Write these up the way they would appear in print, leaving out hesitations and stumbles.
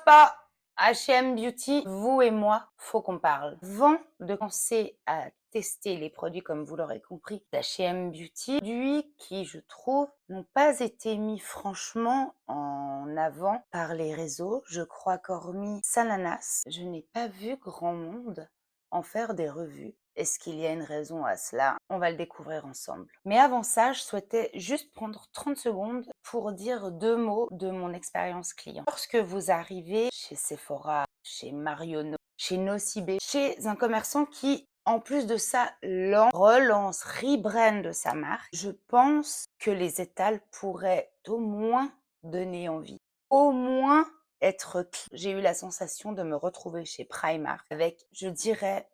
pas! H&M Beauty, vous et moi, faut qu'on parle. Avant de commencer à tester les produits, comme vous l'aurez compris, d'H&M Beauty, produits qui, je trouve, n'ont pas été mis franchement en avant par les réseaux. Je crois qu'hormis Salanas, je n'ai pas vu grand monde en faire des revues. Est-ce qu'il y a une raison à cela? On va le découvrir ensemble. Mais avant ça, je souhaitais juste prendre 30 secondes pour dire 2 mots de mon expérience client. Lorsque vous arrivez chez Sephora, chez Marionneau, chez Nocibé, chez un commerçant qui, en plus de ça, relance, rebrand sa marque, je pense que les étals pourraient au moins donner envie. Au moins être clean. J'ai eu la sensation de me retrouver chez Primark avec, je dirais,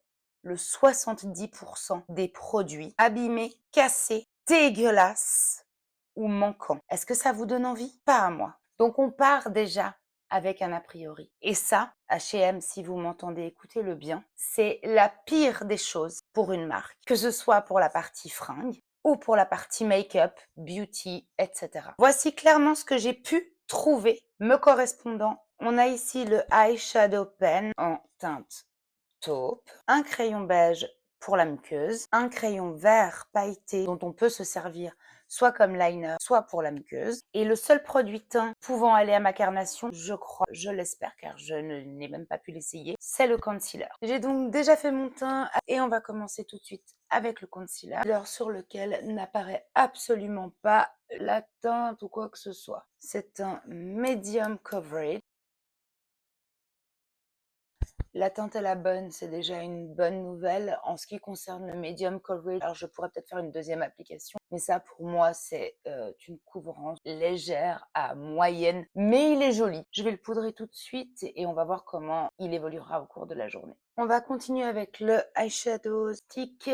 le 70% des produits abîmés, cassés, dégueulasses ou manquants. Est-ce que ça vous donne envie? Pas à moi. Donc on part déjà avec un a priori. Et ça, H&M, si vous m'entendez, écoutez-le bien, c'est la pire des choses pour une marque, que ce soit pour la partie fringues ou pour la partie make-up, beauty, etc. Voici clairement ce que j'ai pu trouver me correspondant. On a ici le eyeshadow pen en teinte taupe, un crayon beige pour la muqueuse, un crayon vert pailleté dont on peut se servir soit comme liner, soit pour la muqueuse. Et le seul produit teint pouvant aller à ma carnation, je crois, je l'espère car je n'ai même pas pu l'essayer, c'est le concealer. J'ai donc déjà fait mon teint et on va commencer tout de suite avec le concealer, sur lequel n'apparaît absolument pas la teinte ou quoi que ce soit. C'est un medium coverage. La teinte est la bonne, c'est déjà une bonne nouvelle. En ce qui concerne le medium coverage, alors je pourrais peut-être faire une deuxième application, mais ça pour moi c'est une couvrance légère à moyenne, mais il est joli. Je vais le poudrer tout de suite et on va voir comment il évoluera au cours de la journée. On va continuer avec le eyeshadow stick.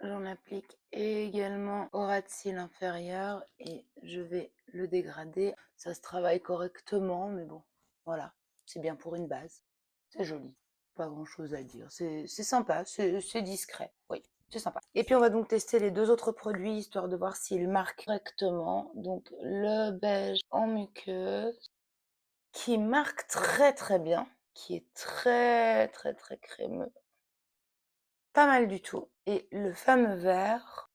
J'en applique également au ras de cils inférieur et je vais le dégrader. Ça se travaille correctement, mais bon, voilà, c'est bien pour une base. C'est joli, pas grand chose à dire. C'est sympa, c'est discret, oui, c'est sympa. Et puis on va donc tester les deux autres produits histoire de voir s'ils marquent correctement. Donc le beige en muqueuse qui marque très bien, qui est très crémeux. Pas mal du tout. Et le fameux vert.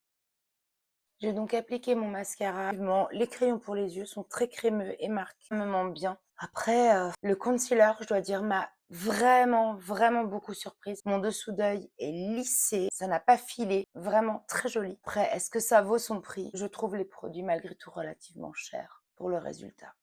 J'ai donc appliqué mon mascara. Les crayons pour les yeux sont très crémeux et marquent extrêmement bien. Après, le concealer, je dois dire, m'a vraiment beaucoup surprise. Mon dessous d'œil est lissé, ça n'a pas filé, vraiment très joli. Après, est-ce que ça vaut son prix? Je trouve les produits malgré tout relativement chers pour le résultat.